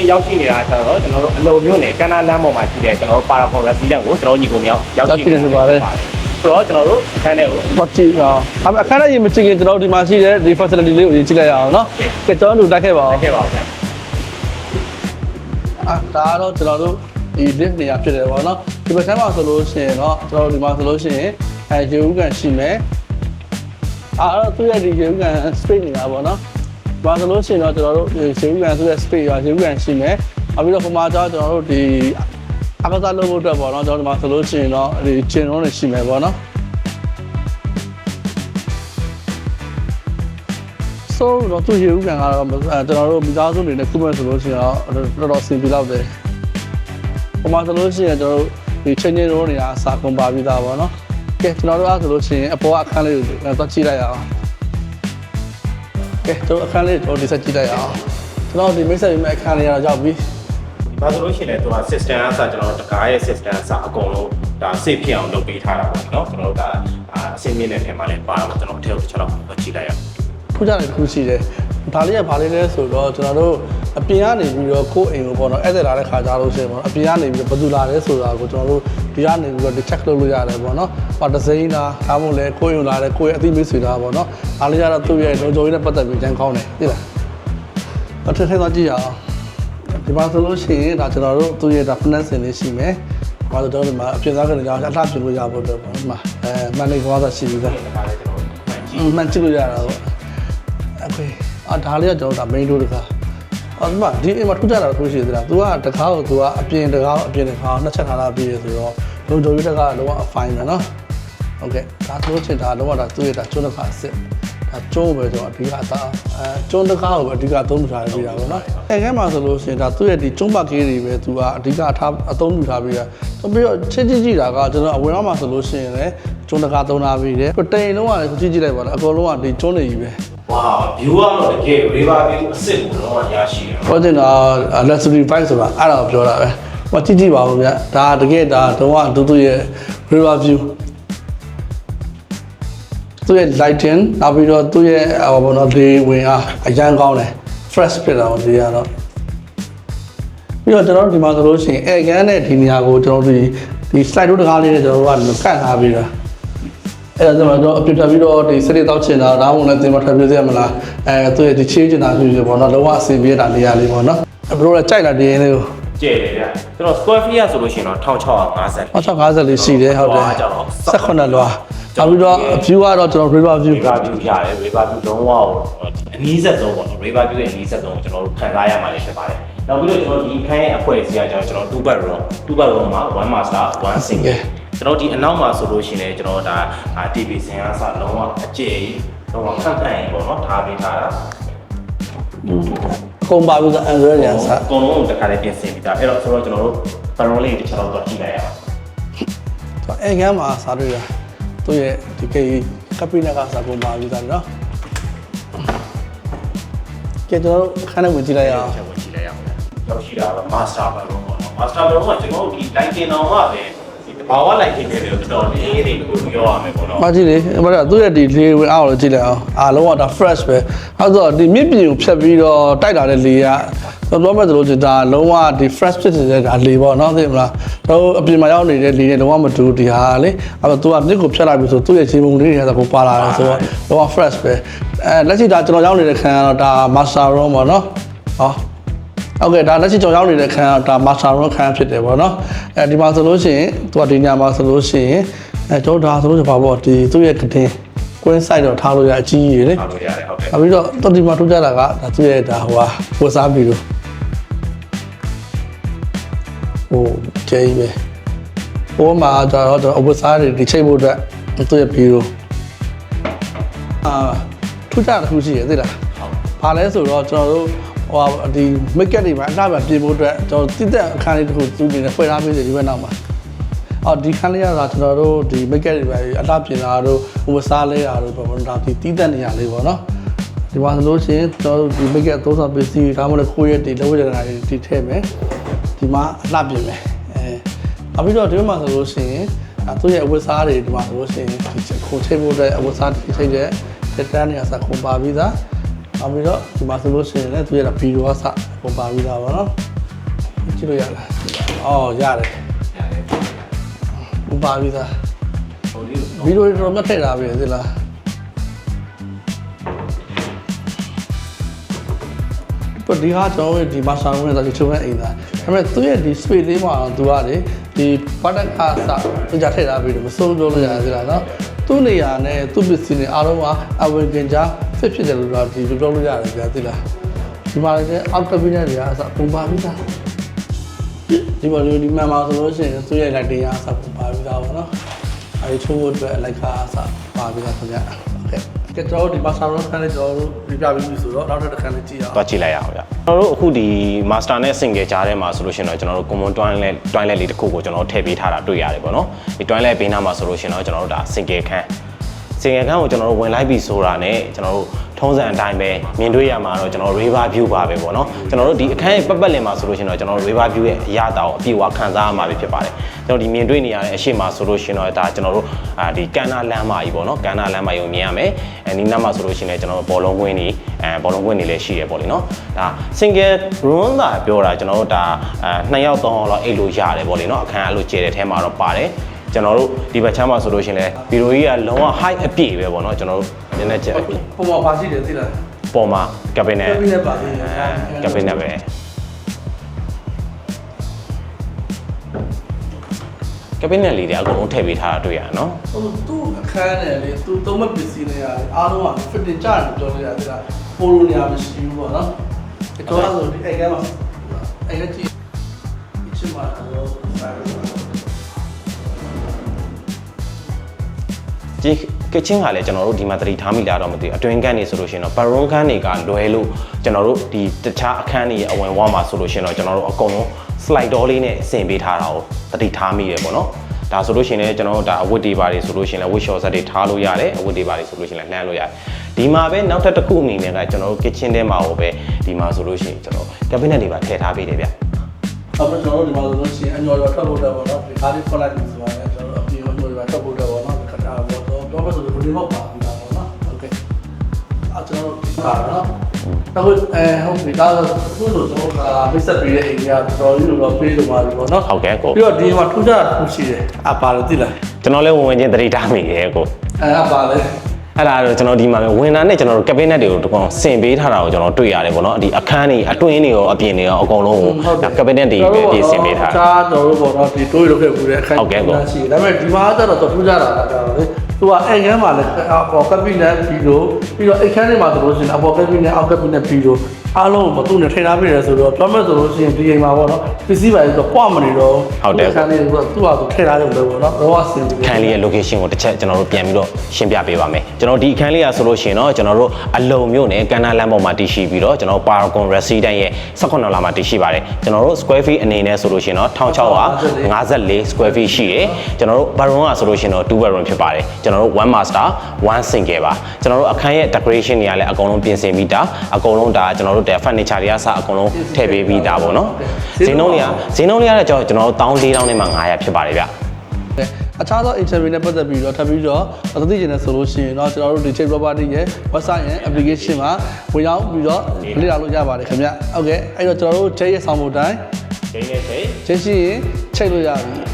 နေ့ရောက်ရှိနေတာဆိုတော့ကျွန်တော်တို့အလုံးမျိုးနဲ့ကန္နာလမ်းပေါ်မှာရှိတဲ့ကျွန်တော်တို့ပါရာဖော်ရက်စီလန်ကိုကျွန်တော်ညီကိုမြောက်ရောက်ရှိနေပါတယ်ဆိုတော့ကျွန်တော်တို့အခန်းထဲကိုပတ်ကြည့်အောင်အခန်းထဲရင်မကြည့်ခင်ကျွန်တော်တို့ဒီမှာရှိတဲ့ဒီ facility လေးကိုကြည့်လိုက်ရအောင်နော်ကဲကျွန်တော်တို့တက်ခဲ့ပါအောင်ခဲ့ပါဦးဒါတော့ကျွန်တော်တို့ဒီ lift နေရာဖြစ်တယ်ပေါ့နော်ဒီဘက်ဆမ်းမှာဆိုလို့ရှိရင်တော့ကျွန်တော်တို့ဒီမှာဆိုလို့ရှိရင်ရေဦးကန်ရှိမယ်အဲ့တော့သူ့ရဲ့ဒီရေဦးကန် space နေတာပေါ့နော်ဘာဆိုလို့ရှိရင်တော့ကျွန်တော်တို့ရေဦးကန်ဆိုတဲ့ space ရောရေဦးကန်ရှိမယ်နောက်ပြီးတော့ပုံမှန်ကျွန်တော်တို့ဒီအကစားလုပ်ဖို့အတွက်ပေါ့နော်ကျွန်တော်ဒီမှာဆိုလို့ရှိရင်တော့ဒီကျင်းလုံးတွေရှိမယ်ပေါ့နော်ဆိုတော့သူရေဦးကန်ကတော့ကျွန်တော်တို့မိသားစုတွေနဲ့ခုမဲ့ဆိုလို့ရှိရင်တော့တော်တော်ဆင်ပြေတော့တယ်ပုံမှန်ဆိုလို့ရှိရင်ကျွန်တော်တို့ဒီချင်းချင်းရိုးနေတာစာကုန်ပါပြီးသားပေါ့နော်ကဲကျွန်တော်တို့အားဆိုလို့ရှိရင်အပေါ်အခန်းလေးကိုသွားကြည့်လိုက်ရအောင်ကဲကျွန်တော်အခန်းလေးကိုဒီဆက်ကြည့်လိုက်ရအောင်ကျွန်တော်ဒီမိတ်ဆက်ပြီးမဲ့အခန်းလေးကတော့ရောက်ပြီဒါဆိုလို့ရှိရင်လည်းသူက system အစကျွန်တော်တို့တကားရဲ့ system အစအကုန်လုံးဒါ safe ဖြစ်အောင်လုပ်ပေးထားတာပေါ့နော်ကျွန်တော်တို့ကအဆင့်မြင့်တဲ့ထဲမှာလည်းပါတော့ကျွန်တော်အထက်ကိုတစ်ချက်လောက်ကြည့်လိုက်ရအောင်ထူးခြားတယ်တစ်ခုရှိတယ်ဒါလေးကဘာလေးလဲဆိုတော့ကျွန်တော်တို့အပြင်ကနေပြီးတော့ကိုယ့်အိမ်ကိုပေါ့နော်အဲ့ဒါလာတဲ့ခါကြလို့ရှိရင်ပေါ့အပြင်ကနေပြီးတော့ဘယ်သူလာလဲဆိုတာကိုကျွန်တော်တို့ဒီကနေပြီးတော့ check လုပ်လို့ရတယ်ပေါ့နော်ဟောတစ်စိမ်းလားဒါမှမဟုတ်လေကိုယ့်အိမ်လာတဲ့ကိုယ့်ရဲ့အသိမိတ်ဆွေလားပေါ့နော်ဒါလေးကတော့သူ့ရဲ့လုံခြုံရေးနဲ့ပတ်သက်ပြီးကျန်ကောင်းတယ်သိလားအထက်ထက်သွားကြည့်ရအောင်ဒီမှာဆိုလို့ရှိရင်ဒါကျွန်တော်တို့သူ့ရဲ့ဒါ finance လေးရှိမယ်ဘာလို့တော့ဒီမှာအပြင်သားကနေကြောင်းအလှပြင်လို့ရဖို့တော့ပေါ့ဒီမှာမှန်နေကွာသာရှိပြီးသားမှန်ကြည့်လို့ရတာပေါ့Okay ဒါလေးကကျွန်တော်ဒါ main door တကားဒီမှာဒီအိမ်မှာထူးခြားတာထိုးရှိသေးတာ तू ကတကားကို तू ကအပြင်တကားအပြင်တကားနှစ်ချက်ထားတာပြီးရဆိုတော့လုံခြုံရေးတကားလုံးဝ fine ပဲเนาะ Okay ဒါဆိုချင်ဒါလုံးဝဒါသူ့ရဲ့ဒါကျွန်းတကားအစ်စ်ဒါကျွန်းပဲကျွန်တော်အဓိကသားကျွန်းတကားကိုပဲအဓိကသုံးထားပြီးတာပေါ့နော်အဲခဲမှာဆိုလို့ရှိရင်ဒါသူ့ရဲ့ဒီကျွန်းပတ်ကေးတွေပဲ तू ကအဓိကထားအသုံးပြုထားပြီးတာပြီးတော့ချင်းကြည့်တာကကျွန်တော်အဝင်တော့မှာဆိုလို့ရှိရင်လည်းကျွန်းတကားသုံးထားပြီးတယ်တိန်လုံးကလည်းကြည့်လိုက်ပါလားအကုန်လုံးကဒီကျွန်းတွေကြီးပဲဝါ view ကတော့တကယ် river view အစ်စ်ကိုတော့ရရှိတယ်။ပြောချင်တာ luxury bike ဆိုတာအဲ့ဒါကိုပြောတာပဲ။ဟောကြည့်ပါဦးဗျ။ဒါတကယ်ဒါတော့သူ့ရဲ့ river view သူ့ရဲ့ lighting နောက်ပြီးတော့သူ့ရဲ့ဘောနော်လေဝင်အားအရန်ကောင်းတယ် fresh ဖြစ်တာပေါ့ဒီကတော့ပြီးတော့ကျွန်တော်တို့ဒီမှာဆိုလို့ရှိရင် air gun နဲ့ဒီနေရာကိုကျွန်တော်တို့ဒီ slide တို့တကားလေးနဲ့ကျွန်တော်တို့ကကတ်ထားပြီးတာအဲ့ဒါကျွန်တော်အပြစ်တက်ပြီးတော့ဒီစရိတ်တောက်ချင်တာဒါမှမဟုတ်လည်းသင်မထပ်ပြည့်ရမလားသူရဲ့ဒီချေးချင်တာဖြစ်ဖြစ်ပေါ့နော်လုံးဝအဆင်ပြေတာနေရာလေးပေါ့နော်ဘရိုလည်းကြိုက်လာဒီရင်လေးကိုကျဲတယ်ဗျကျွန်တော် square feet ဆိုလို့ရှိရင်တော့1650 1650လေးရှိတယ်ဟုတ်တယ်18လွာနောက်ပြီးတော့ view ကတော့ကျွန်တော် river view ရတယ် river view လုံးဝအနည်းဆက်ဆုံးပေါ့နော် river view ရဲ့အနည်းဆက်ဆုံးကိုကျွန်တော်တို့ခံစားရမှာလည်းဖြစ်ပါတယ်နောက်ပြီးတော့ကျွန်တော်ဒီခန်းရဲ့အဖွဲ့အစည်းကကျွန်တော်2 bedroom မှာ1 master 1 singleကျွန်တော်ဒီအနောက်မှာဆိုလို့ရှိရင်ကျွန်တော်ဒါ TV စင်အားစလုံးဝအကျယ်ကြီးလုံးဝခန့်ခန့်ပေါ့နော်ထားပေးထားတာကုန်ပါဘူးဆို Android ညာစအကုန်လုံးတခါလေးပြင်ဆင်ပြီးသားအဲ့တော့ဆိုတော့ကျွန်တော်တို့ဘရုံလေးတစ်ချက်တော့ကြည့်လိုက်ရအောင်အဲ့ကမ်းမှာစားတွေ့ရသူ့ရဲ့ဒီကိကပိနကစားကုန်ပါဘူးသားနော်ကဲကျွန်တော်တို့ခန်းထဲဝင်ကြည့်လိုက်ရအောင်ဝင်ကြည့်လိုက်ရအောင်ရောက်ရှိတာက master bedroom ပေါ့နော် master bedroom ကကျွန်တော်တို့ဒီ lighting တော့ကပဲဘာဝလိုက်ခင်တယ်လို့တော်လေးတွေကိုပြောရမယ်ပေါ့နော်။မကြည့်လေ။ဘာလဲသူ့ရဲ့ဒီလေဝင်အောင်လို့ကြည့်လိုက်အောင်။အားလုံးကဒါ fresh ပဲ။အဲဆိုတော့ဒီမြစ်ပြင်ကိုဖြတ်ပြီးတော့တိုက်လာတဲ့လေကပြောမယ်ဆိုလို့ဒါလုံးဝဒီ fresh ဖြစ်နေတဲ့ဒါလေပေါ့နော်သိမလား။တို့အပြင်မှာရောက်နေတဲ့လေနဲ့လုံးဝမတူဒီဟာလေ။အဲတော့သူကမြစ်ကိုဖြတ်လိုက်ပြီဆိုသူ့ရဲ့ခြေပုံလေးတွေကတော့ပါလာတယ်ဆိုတော့လုံးဝ fresh ပဲ။လက်ရှိဒါကျွန်တော်ရောက်နေတဲ့ခန်းကတော့ဒါ master room ပေါ့နော်။ဟောဟုတ်ကဲ့ဒါလက်ရှိကျွန်တော်ရောက်နေတဲ့ခန်းဒါ master room ခန်းဖြစ်တယ်ပေါ့နော်အဲဒီမှာဆိုလို့ရှိရင်သူကဒီညမှာဆိုလို့ရှိရင်ကျွန်တော်ဒါဆိုလို့ပါပေါ့ဒီသူ့ရဲ့ကတင် queen side တော့ထားလို့ရအကြီးကြီးလေထားလို့ရတယ်ဟုတ်ကဲ့နောက်ပြီးတော့တော်ဒီမှာထူးခြားတာကဒါသူ့ရဲ့ဒါဟိုဟာဝတ်စားပြီးတော့ဟိုကျဲကြီးပဲဟိုမှာကျွန်တော်ဝတ်စားတွေဒီချိန်ဖို့အတွက်သူ့ရဲ့ဘီရိုထူးခြားတာတစ်ခုရှိရသိလားဟုတ်ဘာလဲဆိုတော့ကျွန်တော်တို့ဟိုဒီ make up တွေမှာအလှပြန်ပြင်ဖို့အတွက်ကျွန်တော်တိတက်အခန်းလေးတစ်ခုသူ့နေနဲ့ဖွဲ့ထားပေးတယ်ဒီဘက်နောက်မှာအော်ဒီခန်းလေးကတော့ကျွန်တော်တို့ဒီ make up တွေပဲအလှပြင်တာတို့ဟိုစားလဲတာတို့ပေါ့နော်ဒါဒီတိတက်နေရလေးပေါ့နော်ဒီမှာဆိုလို့ရှိရင်ကျွန်တော်တို့ဒီ make up သုံးဆောင်ပစ္စည်းဒါမှမဟုတ်ခိုးရက်တွေလက်ဝတ်ရတနာတွေတီထည့်မယ်ဒီမှာအလှပြင်မယ်နောက်ပြီးတော့ဒီမှာဆိုလို့ရှိရင်သူ့ရဲ့အဝတ်စားတွေဒီမှာဆိုလို့ရှိရင်ဒီခိုးချိတ်ဖို့အတွက်အဝတ်စားတွေချိတ်တဲ့တက်တန်းနေရာစခုံပါပြီးသားနောက်ပြီးတော့ဒီမှာဆိုလို့ရှိရင်လည်းသူရတာဗီဒီယိုကစပုံပါပြီးသားပါနော် ကြည့်လို့ရလားအော်ရတယ်ဥပါပြီသားဗီဒီယိုတွေတော့မထည့်တာပဲသိလားဒီဟာကျွန်တော်ဒီမှာဆောင်းနေတာဒီချုံနဲ့အိမ်သားဒါပေမဲ့သူ့ရဲ့ဒီ space လေးမှာတော့သူကလေဒီပတ်တက်ခါစသူကြထည့်ထားပြီးတော့မစိုးလို့ရသေးတာနော်သူ့နေရာနဲ့သူ့ပစ္စည်းတွေအားလုံးကအဝင်ကင်ကြား fit ဖြစ်တယ်လို့တော့ဒီပြောလို့ရတယ်ကြာသိလားဒီမှာလည်းအောက်ကဘင်းနဲ့တွေကအစပုံပါပြီးသားဒီမှာဒီမှန်ပါဆိုလို့ရှိရင်သူ့ရဲ့လက်တင်ကအစပုံပါပြီးသားပေါ့နော်အဲဒီချိုးအတွက်လိုက်ခါအစပါပြီးသားခင်ဗျโอเคကဲကျွန်တော်တို့ဒီမှာဆောင်းခန်းလေးကျွန်တော်တို့ပြပြပြီးဆိုတော့နောက်တစ်ခါလေးကြည့်အောင်တွားကြည့်လိုက်ရအောင်ဗျကျွန်တော်တို့အခုဒီ master နဲ့ single ကြားထဲမှာဆိုလို့ရှိရင်တော့ကျွန်တော်တို့ common toilet လေးတစ်ခုကိုကျွန်တော်တို့ထည့်ပေးထားတာတွေ့ရတယ်ပေါ့နော်ဒီ toilet ဘေးနားမှာဆိုလို့ရှိရင်တော့ကျွန်တော်တို့ဒါ single ခန်းကိုကျွန်တော်တို့ဝင်လိုက်ပြီဆိုတာနဲ့ကျွန်တော်တို့ထုံးစံအတိုင်းပဲမြင်တွေ့ရမှာတော့ကျွန်တော် river view ပါပဲပေါ့နော်ကျွန်တော်တို့ဒီအခန်းရဲ့ပတ်ပတ်လည်မှာဆိုလို့ရှိရင်တော့ကျွန်တော်တို့ river view ရဲ့အရာတောင်အပြည့်အဝခံစားရမှာပဲဖြစ်ပါတယ်ကျွန်တော်ဒီမြင်တွေ့နေရတဲ့အရှိမဆိုလို့ရှိရင်တော့ဒါကျွန်တော်တို့ဒီကန်နာလမ်းမကြီးပေါ့နော်ကန်နာလမ်းမကြီးကိုမြင်ရမယ်ဒီနားမှာဆိုလို့ရှိရင်လည်းကျွန်တော်တို့ဘောလုံးကွင်းတွေလည်းရှိရပေါ့လေနော်ဒါ single room သာပြောတာကျွန်တော်တို့ဒါ2ယောက်3ယောက်လောက်အိတ်လို့ရတယ်ပေါ့လေနော်အခန်းအဲ့လိုကျဲတဲ့ထဲမှာတော့ပါတယ်ကျွန်တော်တို့ဒီဘက်ချမ်းမှာဆိုလို့ရှိရင်လည်းဗီဒီယိုကြီးကလုံးဝ high အပြည့်ပဲပေါ့နော်ကျွန်တော်တို့နည်းနည်းချက်ပုံမှာပါရှိတယ်သိလားပေါ်မှာ cabinet ပါသေးတယ် cabinet ပဲcabinet လေးတွေအကုန်လုံးထည့်ပေးထားတာတွေ့ရနော်ဟိုသူ့အခန်းနဲ့လေသူသုံးမဲ့ပစ္စည်းတွေရတယ်အားလုံးက fitting ကြတယ်ပြောလို့ရတယ်ပိုလိုနေရာမရှိဘူးပေါ့နော်ဒီတော့ဆိုဒီအိမ်ကမှာအိမ်ကကြည့်ဒီချင်မှာတော့ဒီကစ်ချင်းကလည်းကျွန်တော်တို့ဒီမှာသတိထားမိလားတော့မသိဘူးအတွင်းခန်းနေဆိုလို့ရှိရင်တော့ baron ခန်းတွေကလွယ်လို့ကျွန်တော်တို့ဒီတခြားအခန်းတွေအဝင်ဝါမှာဆိုလို့ရှိရင်တော့ကျွန်တော်တို့အကုန်လုံး slide door လေးနဲ့ဆင်ပေးထားတာကိုသတိထားမိတယ်ပေါ့နော်ဒါဆိုလို့ရှိရင်လည်းကျွန်တော်တို့ဒါအဝတ်တွေပါတွေဆိုလို့ရှိရင်လည်း wig short set တွေထားလို့ရတယ်အဝတ်တွေပါတွေဆိုလို့ရှိရင်လည်းလှမ်းလို့ရတယ်ဒီမှာပဲနောက်ထပ်တစ်ခုအနေနဲ့ကကျွန်တော်တို့ kitchen ထဲမှာဟိုပဲဒီမှာဆိုလို့ရှိရင်ကျွန်တော် cabinet တွေပါထည့်ထားပေးတယ်ဗျအခုကျွန်တော်တို့ဒီမှာဆိုလို့ရှိရင်အညော်ရထွက်ဖို့တက်ပေါ့နော်ဒီကားလေးဖွင့်လိုက်ပြီဆိုတော့ကျွန်တော်အပြင်အညော်ရထွက်ဖို့တက်ပေါ့နော်ခဏပေါ့တော့ဆိုတော့ဒီမောက်ပါပြီးတာပေါ့နော်โอเคအဲ့ကျွန်တော်တို့ပါနော်တော့ဟုတ်ပြီဒါဆိုခုလိုကျွန်တော်မိတ်ဆက်ပေးတဲ့အိမ်ကတော်ကြီးလို့တော့ပေးလို့ပါပြီပေါ့နော်ဟုတ်ကဲ့ကိုပြီးတော့ဒီမှာထူးခြားတာထူးရှိတယ်အပါလို့သိလားကျွန်တော်လည်းဝင်ချင်းသတိထားမိတယ်ကိုအပါလေအဲ့ဒါတော့ကျွန်တော်ဒီမှာဝင်တာနဲ့ကျွန်တော်တို့ cabinet တွေကိုတကောင်ဆင်ပေးထားတာကိုကျွန်တော်တွေ့ရတယ်ပေါ့နော်ဒီအခန်းတွေအတွင်းတွေရောအပြင်တွေရောအကုန်လုံးကိုဒါ cabinet တွေပဲပြင်ဆင်ပေးထားတာကျွန်တော်တို့ပေါ့နော်ဒီတိုးရခဲ့ဘူးတဲ့အခန်းရှိတယ်ဒါပေမဲ့ဒီမှာကျတော့ထူးခြားတာကကျတော့လေသူကအိမ်ခန်းမှာလည်းအော် cabinet ပြီးတော့အိမ်ခန်းထဲမှာဆိုလို့ရှိရင်အပေါ် cabinet အောက် cabinet ပြီးတော့အားလုံးကိုသူ့နဲ့ထိန်းထားပြတယ်ဆိုတော့ပြောမဲ့ဆိုလို့ရှိရင်ဒီအိမ်မှာပေါ့နော်ပစ္စည်းပါဆိုတော့ပွားမနေတော့ဟုတ်တယ်ခန်းလေးကသူ့ဟာသူထိန်းထားရုံပဲပေါ့နော်တော့အဆင်ပြေခန်းလေးရဲ့ location ကိုတစ်ချက်ကျွန်တော်တို့ပြန်ပြီးတော့ရှင်းပြပေးပါမယ်ကျွန်တော်ဒီအခန်းလေးကဆိုလို့ရှိရင်တော့ကျွန်တော်တို့အလုံမြို့နယ်ကန္နာလမ်းပေါ်မှာတည်ရှိပြီးတော့ကျွန်တော် Paragon Resident ရဲ့18လမ်းမှာတည်ရှိပါတယ်ကျွန်တော်တို့ square feet အနေနဲ့ဆိုလို့ရှိရင်တော့1654 square feet ရှိတယ်ကျွန်တော်တို့ baron ကဆိုလို့ရှိရင်တော့2 baron ဖြစ်ပါတယ်ကျွန်တော်တို့1 master 1 single ပါကျွန်တော်တို့အခန်းရဲ့ decoration တွေကလည်းအကုန်လုံးပြင်ဆင်ပြီးတာအကုန်လုံးဒါကျွန်တော်တို့ furniture တွေကစအကုန်လုံးထည့်ပေးပြီးတာပေါ့နော်ဈေးနှုန်းတွေကကျွန်တော်တို့14,000နဲ့မှ900ဖြစ်ပါတယ်ဗျအခြားသော interview နဲ့ပတ်သက်ပြီးတော့ထပ်ပြီးတော့အသိဉာဏ်နဲ့ဆိုလို့ရှိရင်တော့ကျွန်တော်တို့ဒီ Trade Property ရဲ့ website ရဲ့ application မှာဝင်ရောက်ပြီးတော့လေ့လာလို့ရပါတယ်ခင်ဗျဟုတ်ကဲ့အဲ့တော့ကျွန်တော်တို့ Trade ရဲ့ဆောင်မှုတိုင်းချိန်နဲ့ချိန်ရှိရင်ချိန်လို့ရပြီ